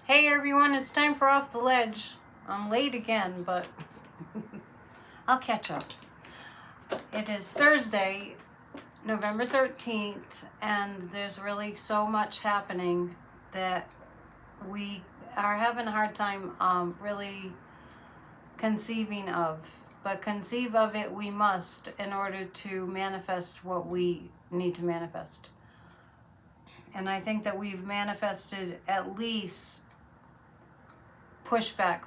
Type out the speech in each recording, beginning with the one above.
Hey everyone, it's time for Off the Ledge. I'm late again, but I'll catch up. It is Thursday, November 13th, and there's really so much happening that we are having a hard time really conceiving of. But conceive of it we must in order to manifest what we need to manifest. And I think that we've manifested at least pushback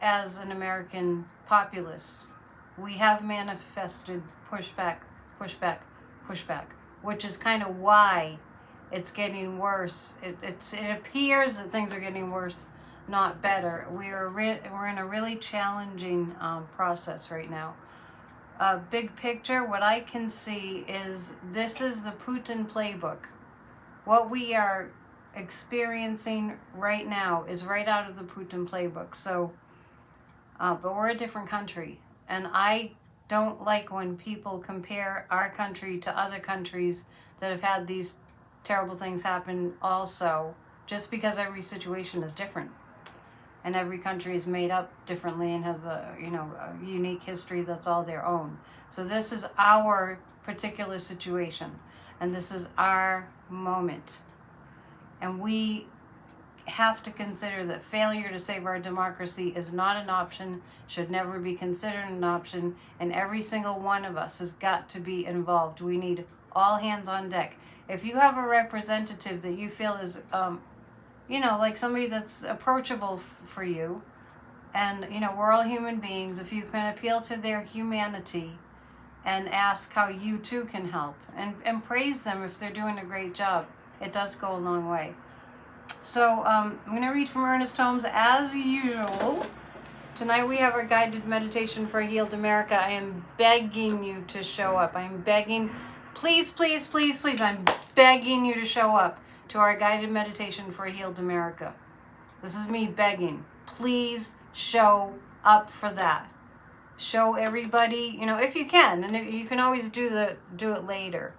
as an American populace. We have manifested pushback, which is kind of why it's getting worse. It appears that things are getting worse, not better. We're in a really challenging process right now. Big picture, what I can see is this is the Putin playbook. What we are experiencing right now is right out of the Putin playbook. So, but we're a different country, and I don't like when people compare our country to other countries that have had these terrible things happen also, just because every situation is different and every country is made up differently and has a unique history that's all their own. So this is our particular situation, and this is our moment. And we have to consider that failure to save our democracy is not an option, should never be considered an option, and every single one of us has got to be involved. We need all hands on deck. If you have a representative that you feel is, like somebody that's approachable for you, and, we're all human beings, if you can appeal to their humanity and ask how you too can help, and praise them if they're doing a great job, it does go a long way. So I'm going to read from Ernest Holmes as usual. Tonight we have our guided meditation for a healed America. I am begging you to show up. I'm begging, please, I'm begging you to show up to our guided meditation for a healed America. This is me begging. Please show up for that. Show everybody, if you can, and you can always do it later.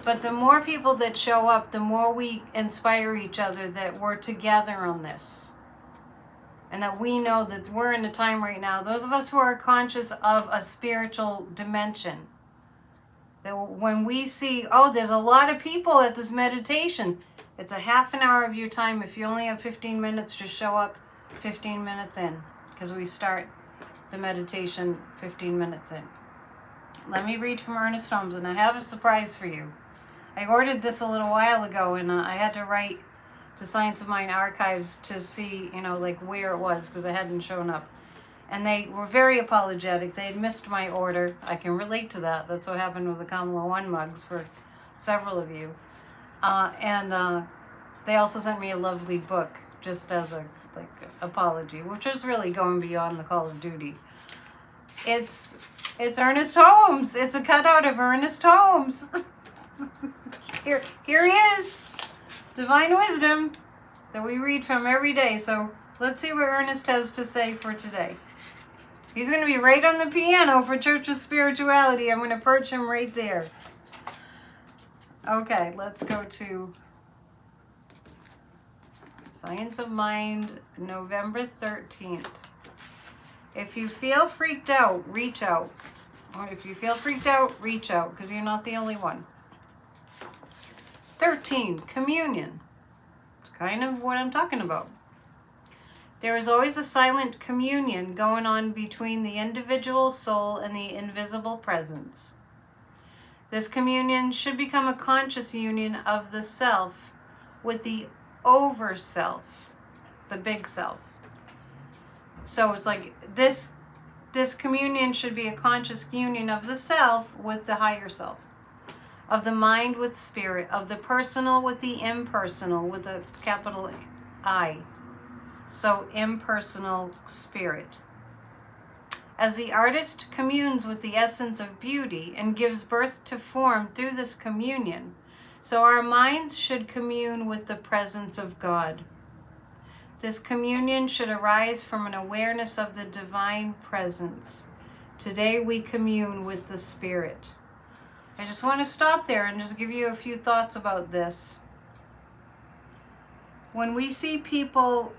But the more people that show up, the more we inspire each other that we're together on this. And that we know that we're in a time right now, those of us who are conscious of a spiritual dimension, that when we see, there's a lot of people at this meditation, it's a half an hour of your time. If you only have 15 minutes to show up 15 minutes in, because we start the meditation 15 minutes in. Let me read from Ernest Holmes, and I have a surprise for you. I ordered this a little while ago, and I had to write to Science of Mind Archives to see, where it was, because it hadn't shown up. And they were very apologetic. They had missed my order. I can relate to that. That's what happened with the Kamala 1 mugs for several of you. And they also sent me a lovely book, just as a apology, which is really going beyond the Call of Duty. It's Ernest Holmes. It's a cutout of Ernest Holmes. Here he is. Divine wisdom that we read from every day. So let's see what Ernest has to say for today. He's going to be right on the piano for Church of Spirituality. I'm going to perch him right there. Okay, let's go to Science of Mind, November 13th. If you feel freaked out, reach out. Or if you feel freaked out, reach out, because you're not the only one. 13, communion. It's kind of what I'm talking about. There is always a silent communion going on between the individual soul and the invisible presence. This communion should become a conscious union of the self with the over self, the big self. So it's like this communion should be a conscious union of the self with the higher self, of the mind with spirit, of the personal with the impersonal, with a capital I. So impersonal spirit. As the artist communes with the essence of beauty and gives birth to form through this communion, so our minds should commune with the presence of God. This communion should arise from an awareness of the divine presence. Today we commune with the Spirit. I just want to stop there and just give you a few thoughts about this. when we see people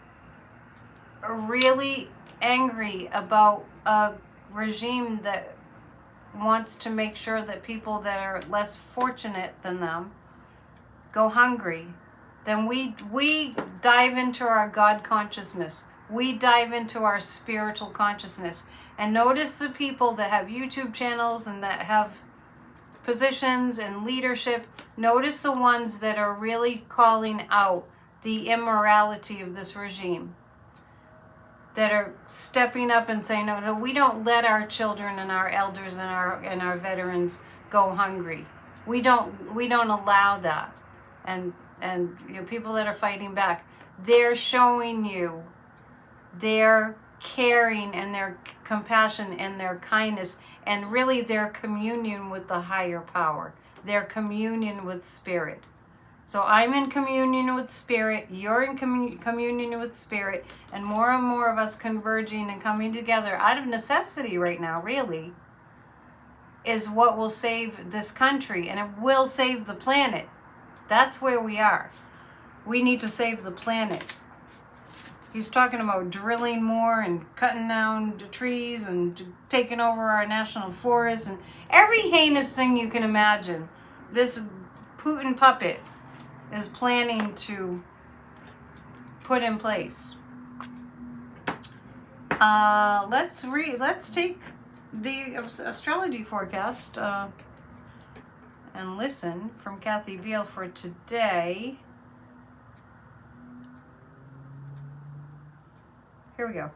really angry about a regime that wants to make sure that people that are less fortunate than them go hungry, then we dive into our God consciousness. We dive into our spiritual consciousness. And notice the people that have YouTube channels and that have positions and leadership. Notice the ones that are really calling out the immorality of this regime, that are stepping up and saying, no, we don't let our children and our elders and our veterans go hungry. We don't allow that. And people that are fighting back, they're showing you their caring and their compassion and their kindness, and really their communion with the higher power, their communion with spirit. So I'm in communion with spirit, you're in communion with spirit, and more of us converging and coming together out of necessity right now, really, is what will save this country, and it will save the planet. That's where we are. We need to save the planet. He's talking about drilling more and cutting down the trees and taking over our national forests and every heinous thing you can imagine. This Putin puppet is planning to put in place. Let's take the astrology forecast and listen from Kathy Beale for today. Here we go.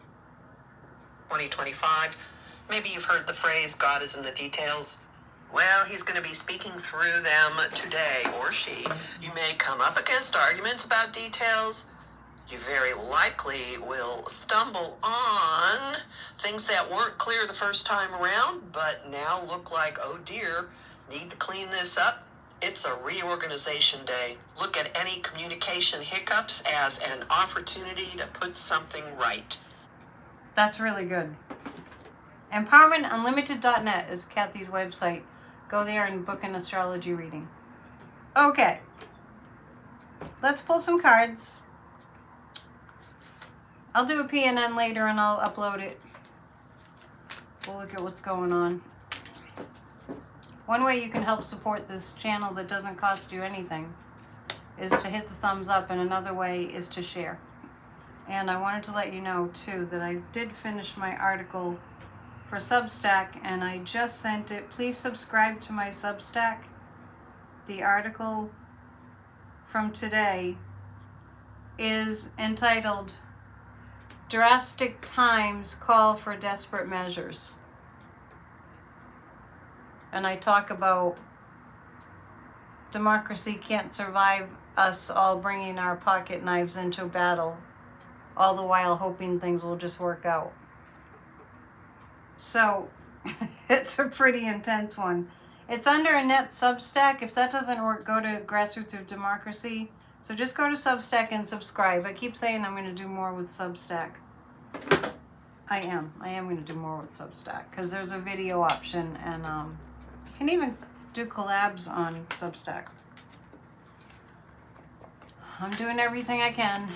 2025. Maybe you've heard the phrase, God is in the details. Well, he's going to be speaking through them today, or she. You may come up against arguments about details. You very likely will stumble on things that weren't clear the first time around, but now look like, oh dear, need to clean this up. It's a reorganization day. Look at any communication hiccups as an opportunity to put something right. That's really good. EmpowermentUnlimited.net is Kathy's website. Go there and book an astrology reading. Okay. Let's pull some cards. I'll do a PNN later and I'll upload it. We'll look at what's going on. One way you can help support this channel that doesn't cost you anything is to hit the thumbs up, and another way is to share. And I wanted to let you know too that I did finish my article for Substack and I just sent it. Please subscribe to my Substack. The article from today is entitled Drastic Times Call for Desperate Measures. And I talk about democracy can't survive us all bringing our pocket knives into battle, all the while hoping things will just work out. So, it's a pretty intense one. It's under a net Substack. If that doesn't work, go to Grassroots of Democracy. So just go to Substack and subscribe. I keep saying I'm going to do more with Substack. I am going to do more with Substack because there's a video option, and you can even do collabs on Substack. I'm doing everything I can.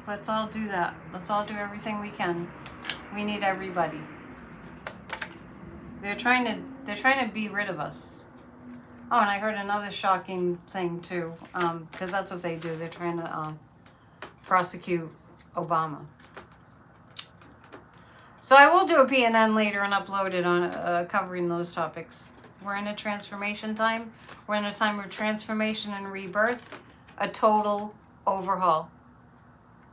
Let's all do that. Let's all do everything we can. We need everybody. They're trying to be rid of us. Oh, and I heard another shocking thing too, because that's what they do. They're trying to prosecute Obama. So I will do a PNN later and upload it on covering those topics. We're in a transformation time. We're in a time of transformation and rebirth, a total overhaul.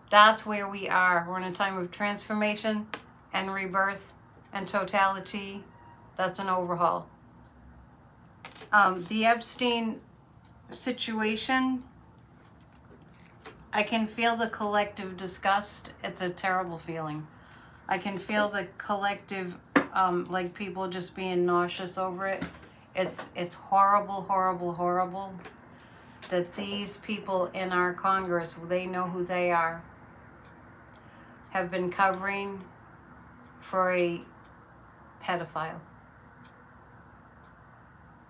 That's where we are. We're in a time of transformation and rebirth and totality. That's an overhaul. The Epstein situation, I can feel the collective disgust. It's a terrible feeling. I can feel the collective, like people just being nauseous over it. It's horrible, horrible, horrible that these people in our Congress, they know who they are, have been covering for a pedophile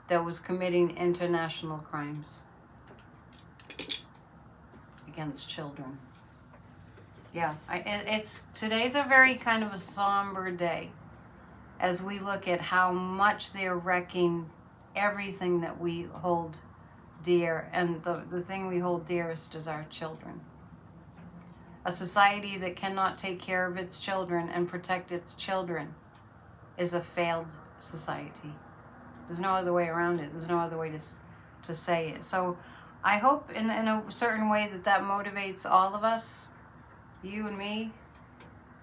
that was committing international crimes against children. Yeah, today's a very kind of a somber day as we look at how much they're wrecking everything that we hold dear, and the thing we hold dearest is our children. A society that cannot take care of its children and protect its children is a failed society. There's no other way around it. There's no other way to say it. So I hope in a certain way that motivates all of us, you and me,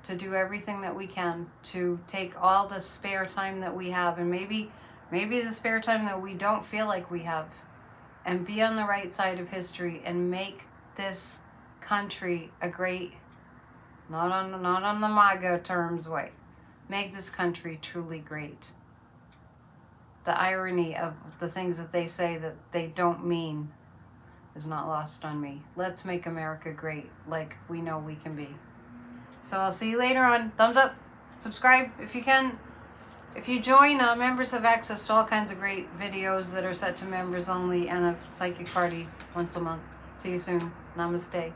to do everything that we can to take all the spare time that we have, and maybe the spare time that we don't feel like we have, and be on the right side of history and make this country a great, not on the MAGA terms way, make this country truly great. The irony of the things that they say that they don't mean is not lost on me. Let's make America great like we know we can be. So I'll see you later on. Thumbs up, subscribe if you can. If you join, members have access to all kinds of great videos that are set to members only, and a psychic party once a month. See you soon. Namaste.